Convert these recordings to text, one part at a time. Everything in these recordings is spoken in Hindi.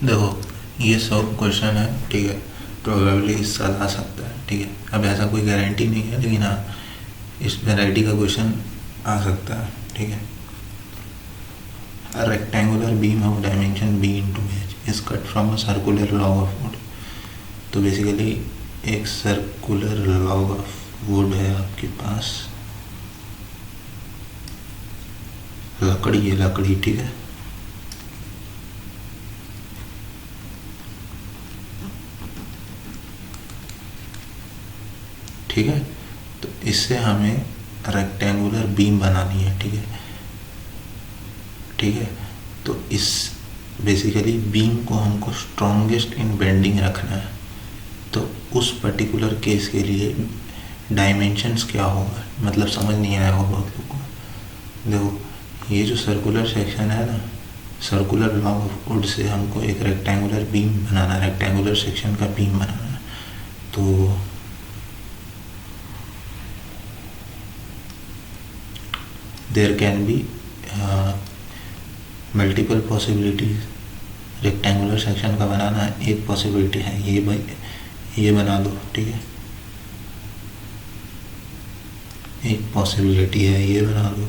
देखो, ये सब क्वेश्चन है, ठीक है, प्रोबेबली इस साल आ सकता है, ठीक है। अब ऐसा कोई गारंटी नहीं है, लेकिन हाँ, इस वैरायटी का क्वेश्चन आ सकता है, ठीक है। A rectangular beam of dimension b into h is cut from a circular log of wood। तो बेसिकली एक सर्कुलर लॉग ऑफ वुड है आपके पास, लकड़ी है, लकड़ी, ठीक है। ठीक है, तो इससे हमें रेक्टेंगुलर बीम बनानी है, ठीक है। ठीक है, तो इस बेसिकली बीम को हमको स्ट्रॉन्गेस्ट इन बेंडिंग रखना है। तो उस पर्टिकुलर केस के लिए डायमेंशंस क्या होगा, मतलब समझ नहीं आया होगा बहुत लोगों को। देखो, ये जो सर्कुलर सेक्शन है ना, सर्कुलर लॉग ऑफ वुड से हमको एक रेक्टेंगुलर बीम बनाना, रेक्टेंगुलर सेक्शन का बीम बनाना है। तो there can be multiple possibilities. Rectangular section का बनाना है, एक पॉसिबिलिटी है ये बना दो, ठीक है। एक पॉसिबिलिटी है ये बना दो,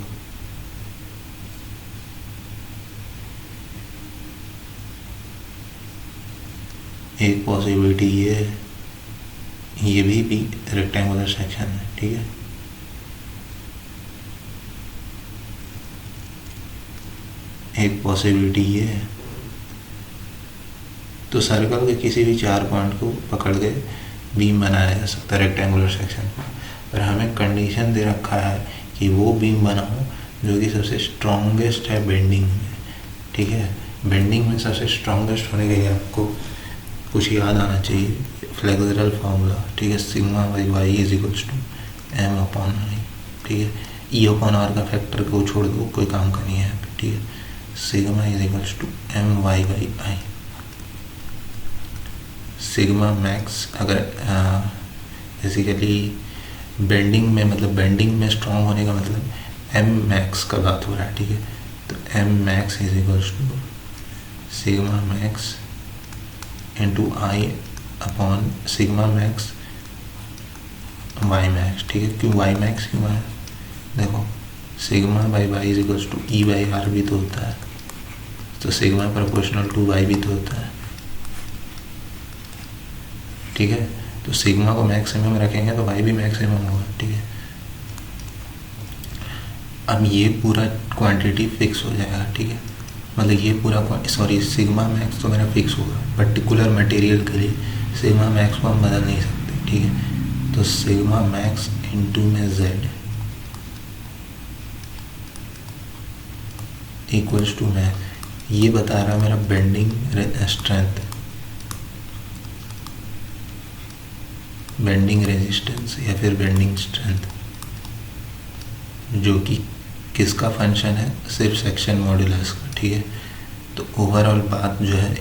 एक पॉसिबिलिटी ये भी रेक्टेंगुलर सेक्शन है, ठीक है। एक पॉसिबिलिटी ये है। तो सर्कल के किसी भी 4 पॉइंट को पकड़ के बीम बनाया जा सकता है रेक्टेंगुलर सेक्शन को, पर हमें कंडीशन दे रखा है कि वो बीम बनाओ जो कि सबसे स्ट्रॉन्गेस्ट है बेंडिंग में, ठीक है। बेंडिंग में सबसे स्ट्रॉन्गेस्ट होने के लिए आपको कुछ याद आना चाहिए, फ्लेक्सरल फार्मूला, ठीक है। Sigma by Y is equals to M upon I, ठीक है। ई अपॉन आर का फैक्टर को छोड़ दो, कोई काम का नहीं है, ठीक है। Sigma is equals to M Y by I. Sigma max अगर बेसिकली बेंडिंग में, मतलब बेंडिंग में स्ट्रॉन्ग होने का मतलब एम मैक्स का बात हो रहा है, ठीक है। तो M max is equals to sigma max into I upon sigma max Y max, ठीक है। क्यों वाई मैक्स क्यों है, देखो sigma by Y is equals to E by R भी तो होता है, तो सिग्मा प्रोपोर्शनल टू वाई भी तो होता है, ठीक है। तो सिग्मा को मैक्सिमम रखेंगे तो वाई भी मैक्सिमम होगा, ठीक है। अब ये पूरा क्वांटिटी फिक्स हो जाएगा, ठीक है। मतलब ये पूरा सिग्मा मैक्स तो मेरा फिक्स होगा, पर्टिकुलर मटेरियल के लिए सिग्मा मैक्स को हम बदल नहीं सकते, ठीक है। तो सिग्मा मैक्स इंटू में जेड इक्वल्स टू में ये बता रहा मेरा बेंडिंग स्ट्रेंथ, बेंडिंग रेजिस्टेंस या फिर बेंडिंग स्ट्रेंथ, जो कि किसका फंक्शन है, सिर्फ सेक्शन मॉड्यूलस का, ठीक है। तो ओवरऑल बात जो है,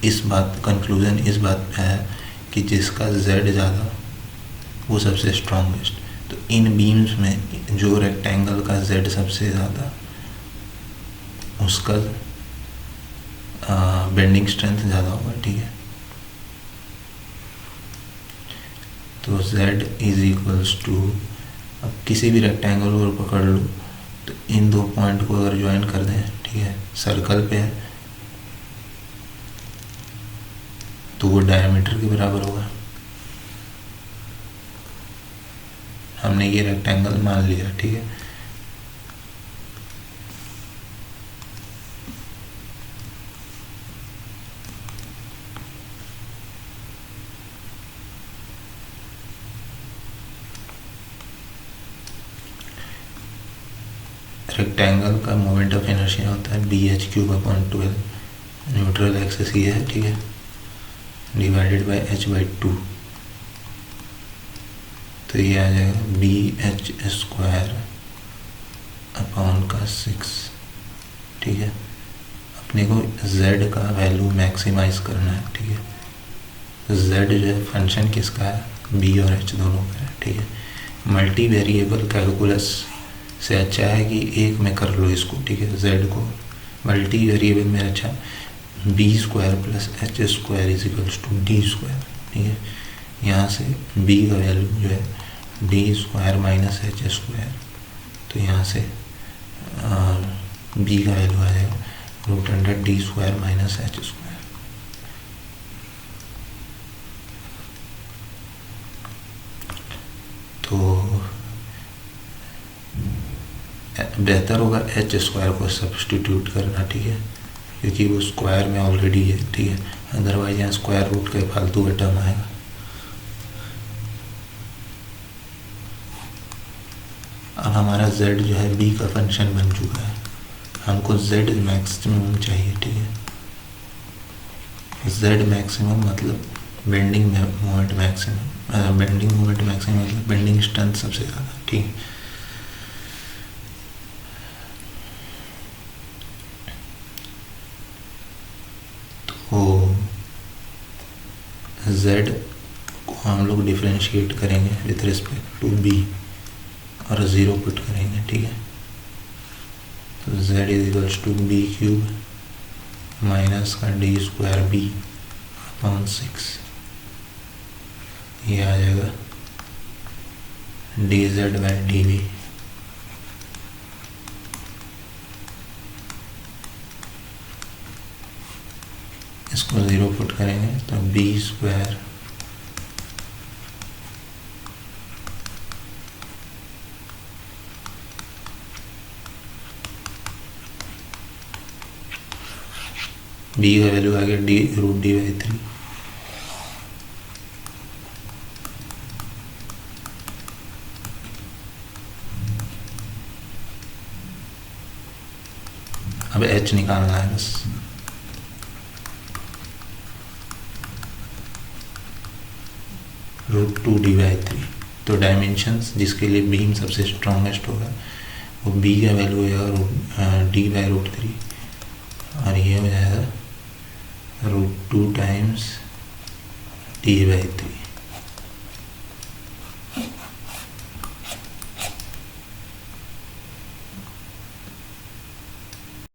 इस बात कंक्लूजन इस बात पे है कि जिसका जेड ज़्यादा वो सबसे स्ट्रॉन्गेस्ट। तो इन बीम्स में जो रेक्टेंगल का जेड सबसे ज़्यादा, उसका बेंडिंग स्ट्रेंथ ज़्यादा होगा, ठीक है। तो z इज इक्वल्स टू, अब किसी भी रेक्टेंगल को पकड़ लो, तो इन 2 पॉइंट को अगर ज्वाइन कर दें, ठीक है, सर्कल पे है, तो वो डायमीटर के बराबर होगा। हमने ये रेक्टेंगल मान लिया, ठीक है। रेक्टेंगल का मोमेंट ऑफ इनर्शिया होता है B H cube upon 12, neutral axis ये है, ठीक है, डिवाइडेड बाय h बाई 2। तो ये आ जाएगा बी एच स्क्वायर अपॉन का 6, ठीक है। अपने को z का वैल्यू मैक्सिमाइज करना है, ठीक है। तो z जो है फंक्शन किसका है, b और h दोनों का है, ठीक है। मल्टी वेरिएबल कैलकुलस से अच्छा है कि एक में कर लो इसको, ठीक है। z को मल्टी वेरिएबल में अच्छा B square plus H square is equals to D square, ठीक है। यहाँ से बी का वैल्यू जो है D square minus H square, तो यहाँ से बी का वैल्यू आ जाएगा root under D square minus H square. तो बेहतर होगा एच स्क्वायर को सब्स्टिट्यूट करना, ठीक है, क्योंकि वो स्क्वायर में ऑलरेडी है, ठीक है। अदरवाइज यहाँ स्क्वायर रूट का फालतू का टर्म आएगा। अब हमारा z जो है b का फंक्शन बन चुका है, हमको z मैक्सिमम चाहिए, ठीक है। z मैक्सिमम मतलब bending moment maximum, bending moment maximum मतलब बेंडिंग स्ट्रेंथ सबसे ज़्यादा, ठीक है। तो z को हम लोग डिफ्रेंशिएट करेंगे विथ रिस्पेक्ट टू b और 0 पुट करेंगे, ठीक है। तो z is equals to B cube minus का डी स्क्वायर बी अपॉन 6, ये आ जाएगा D Z by D V. इसको 0 पुट करेंगे तो बी स्क्वायर बी का वैल्यू आ गया डी रूट डी बाई 3। अब एच निकालना है बस, रूट 2 डी बाई 3। तो डायमेंशंस जिसके लिए बीम सबसे स्ट्रॉन्गेस्ट होगा वो बी का वैल्यू हो जाएगा डी बाई रूट 3 और ये हो जाएगा रूट 2 टाइम्स डी बाई 3।